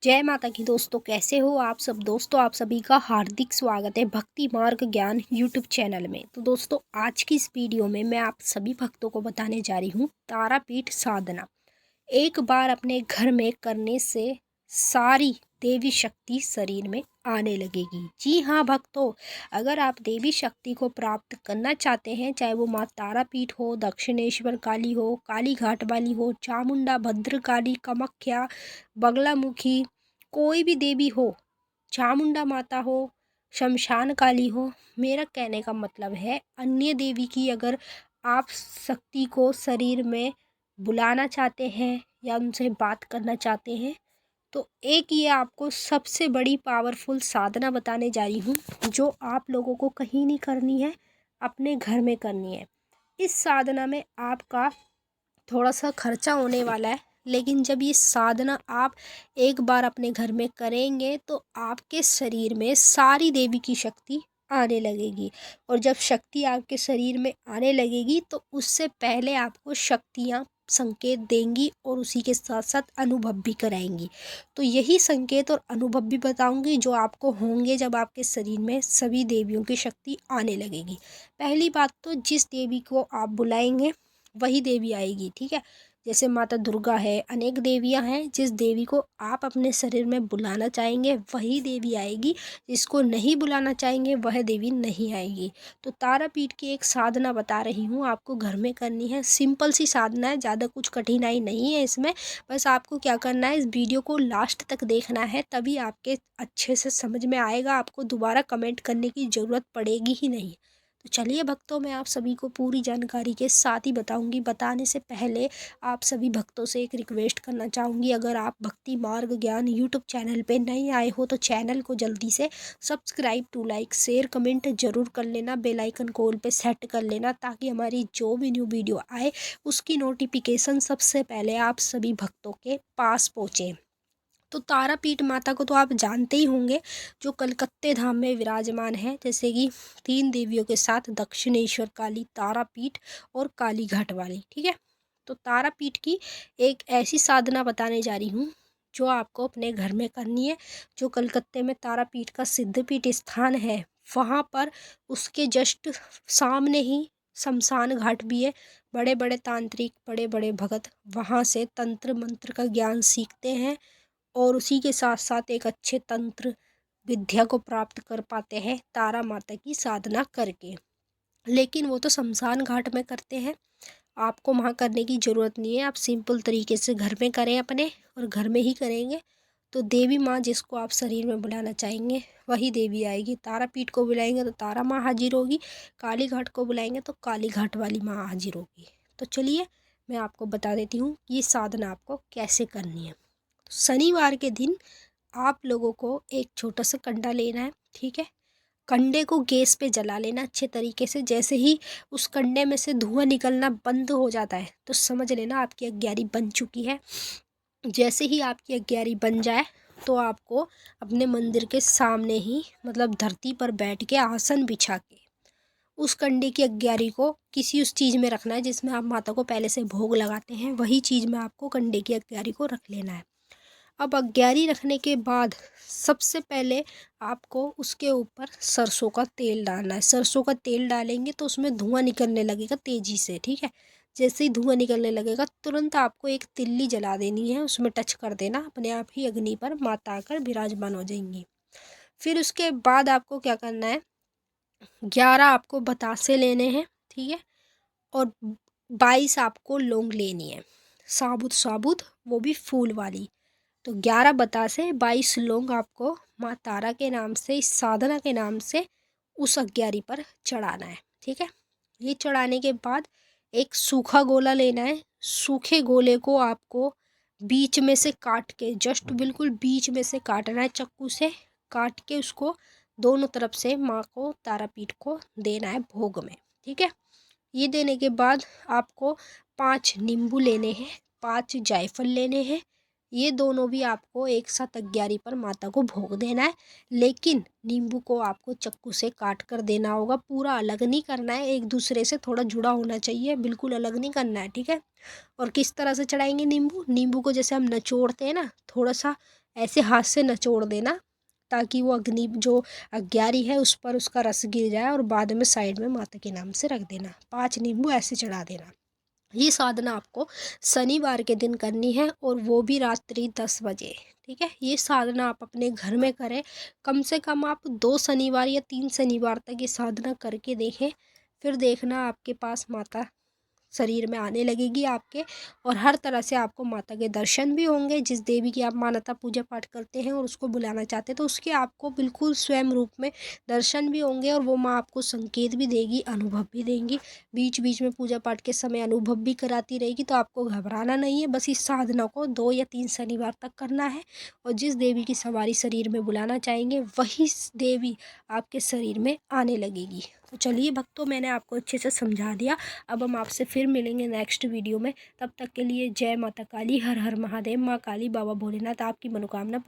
जय माता की दोस्तों, कैसे हो आप सब। दोस्तों आप सभी का हार्दिक स्वागत है भक्ति मार्ग ज्ञान यूट्यूब चैनल में। तो दोस्तों आज की इस वीडियो में मैं आप सभी भक्तों को बताने जा रही हूँ तारापीठ साधना। एक बार अपने घर में करने से सारी देवी शक्ति शरीर में आने लगेगी। जी हाँ भक्तों, अगर आप देवी शक्ति को प्राप्त करना चाहते हैं, चाहे वो माँ तारापीठ हो, दक्षिणेश्वर काली हो, काली घाट वाली हो, चामुंडा, भद्रकाली, कामाख्या, बगलामुखी, कोई भी देवी हो, चामुंडा माता हो, शमशान काली हो, मेरा कहने का मतलब है अन्य देवी की अगर आप शक्ति को शरीर में बुलाना चाहते हैं या उनसे बात करना चाहते हैं, तो एक ये आपको सबसे बड़ी पावरफुल साधना बताने जा रही हूँ, जो आप लोगों को कहीं नहीं करनी है, अपने घर में करनी है। इस साधना में आपका थोड़ा सा खर्चा होने वाला है, लेकिन जब ये साधना आप एक बार अपने घर में करेंगे तो आपके शरीर में सारी देवी की शक्ति आने लगेगी। और जब शक्ति आपके शरीर में आने लगेगी तो उससे पहले आपको शक्तियाँ संकेत देंगी और उसी के साथ साथ अनुभव भी कराएंगी। तो यही संकेत और अनुभव भी बताऊंगी जो आपको होंगे जब आपके शरीर में सभी देवियों की शक्ति आने लगेगी। पहली बात तो जिस देवी को आप बुलाएंगे वही देवी आएगी, ठीक है। जैसे माता दुर्गा है, अनेक देवियां हैं, जिस देवी को आप अपने शरीर में बुलाना चाहेंगे वही देवी आएगी, जिसको नहीं बुलाना चाहेंगे वह देवी नहीं आएगी। तो तारापीठ की एक साधना बता रही हूँ, आपको घर में करनी है। सिंपल सी साधना है, ज़्यादा कुछ कठिनाई नहीं है इसमें। बस आपको क्या करना है, इस वीडियो को लास्ट तक देखना है, तभी आपके अच्छे से समझ में आएगा, आपको दोबारा कमेंट करने की ज़रूरत पड़ेगी ही नहीं। तो चलिए भक्तों, मैं आप सभी को पूरी जानकारी के साथ ही बताऊंगी। बताने से पहले आप सभी भक्तों से एक रिक्वेस्ट करना चाहूँगी, अगर आप भक्ति मार्ग ज्ञान यूट्यूब चैनल पे नए आए हो तो चैनल को जल्दी से subscribe to like share comment जरूर कर लेना, बेल आइकन को ऑल पे सेट कर लेना, ताकि हमारी जो भी न्यू वीडियो आए उसकी नोटिफिकेशन सबसे पहले आप सभी भक्तों के पास पहुँचे। तो तारापीठ माता को तो आप जानते ही होंगे, जो कलकत्ते धाम में विराजमान है, जैसे कि 3 देवियों के साथ दक्षिणेश्वर काली, तारापीठ और काली घाट वाली, ठीक है। तो तारापीठ की एक ऐसी साधना बताने जा रही हूँ जो आपको अपने घर में करनी है। जो कलकत्ते में तारापीठ का सिद्धपीठ स्थान है, वहाँ पर उसके जस्ट सामने ही शमशान घाट भी है। बड़े बड़े तांत्रिक, बड़े बड़े भगत वहाँ से तंत्र मंत्र का ज्ञान सीखते हैं और उसी के साथ साथ एक अच्छे तंत्र विद्या को प्राप्त कर पाते हैं तारा माता की साधना करके। लेकिन वो तो शमशान घाट में करते हैं, आपको वहाँ करने की ज़रूरत नहीं है। आप सिंपल तरीके से घर में करें अपने, और घर में ही करेंगे तो देवी माँ जिसको आप शरीर में बुलाना चाहेंगे वही देवी आएगी। तारापीठ को बुलाएंगे तो तारा माँ हाजिर होगी, काली घाट को बुलाएंगे तो काली घाट वाली माँ हाजिर होगी। तो चलिए मैं आपको बता देती हूँ ये साधना आपको कैसे करनी है। शनिवार के दिन आप लोगों को एक छोटा सा कंडा लेना है, ठीक है। कंडे को गैस पे जला लेना अच्छे तरीके से। जैसे ही उस कंडे में से धुआं निकलना बंद हो जाता है तो समझ लेना आपकी अग्यारी बन चुकी है। जैसे ही आपकी अग्यारी बन जाए तो आपको अपने मंदिर के सामने ही, मतलब धरती पर बैठ के आसन बिछा के उस कंडे की अग्यारी को किसी उस चीज़ में रखना है जिसमें आप माता को पहले से भोग लगाते हैं, वही चीज़ में आपको कंडे की अग्यारी को रख लेना है। अब अग्यारी रखने के बाद सबसे पहले आपको उसके ऊपर सरसों का तेल डालना है। सरसों का तेल डालेंगे तो उसमें धुआं निकलने लगेगा तेज़ी से, ठीक है। जैसे ही धुआं निकलने लगेगा तुरंत आपको एक तिल्ली जला देनी है, उसमें टच कर देना, अपने आप ही अग्नि पर माता आकर विराजमान हो जाएंगी। फिर उसके बाद आपको क्या करना है, 11 आपको बतासे लेने हैं, ठीक है। और 22 आपको लौंग लेनी है, साबुत साबुत, वो भी फूल वाली। तो 11 बतासे, 22 लौंग आपको माँ तारा के नाम से, इस साधना के नाम से उस अग्यारी पर चढ़ाना है, ठीक है। ये चढ़ाने के बाद एक सूखा गोला लेना है। सूखे गोले को आपको बीच में से काट के, जस्ट बिल्कुल बीच में से काटना है, चाकू से काट के उसको दोनों तरफ से माँ को, तारापीठ को देना है भोग में, ठीक है। ये देने के बाद आपको 5 नींबू लेने हैं, 5 जायफल लेने हैं। ये दोनों भी आपको एक साथ अग्यारी पर माता को भोग देना है। लेकिन नींबू को आपको चाकू से काट कर देना होगा, पूरा अलग नहीं करना है, एक दूसरे से थोड़ा जुड़ा होना चाहिए, बिल्कुल अलग नहीं करना है, ठीक है। और किस तरह से चढ़ाएंगे नींबू, नींबू को जैसे हम निचोड़ते हैं ना, थोड़ा सा ऐसे हाथ से निचोड़ देना ताकि वो अग्नि जो अग्यारी है उस पर उसका रस गिर जाए, और बाद में साइड में माता के नाम से रख देना। 5 नींबू ऐसे चढ़ा देना। ये साधना आपको शनिवार के दिन करनी है, और वो भी रात्रि 10 बजे। ठीक है, ये साधना आप अपने घर में करें। कम से कम आप 2 शनिवार या 3 शनिवार तक ये साधना करके देखें। फिर देखना आपके पास माता शरीर में आने लगेगी आपके, और हर तरह से आपको माता के दर्शन भी होंगे। जिस देवी की आप मान्यता पूजा पाठ करते हैं और उसको बुलाना चाहते हैं, तो उसके आपको बिल्कुल स्वयं रूप में दर्शन भी होंगे, और वो माँ आपको संकेत भी देगी, अनुभव भी देंगी। बीच बीच में पूजा पाठ के समय अनुभव भी कराती रहेगी। तो आपको घबराना नहीं है, बस इस साधना को 2 या 3 शनिवार तक करना है, और जिस देवी की सवारी शरीर में बुलाना चाहेंगे वही देवी आपके शरीर में आने लगेगी। तो चलिए भक्तों, मैंने आपको अच्छे से समझा दिया। अब हम आपसे फिर मिलेंगे नेक्स्ट वीडियो में। तब तक के लिए जय माता काली, हर हर महादेव। माँ काली, बाबा भोलेनाथ आपकी मनोकामना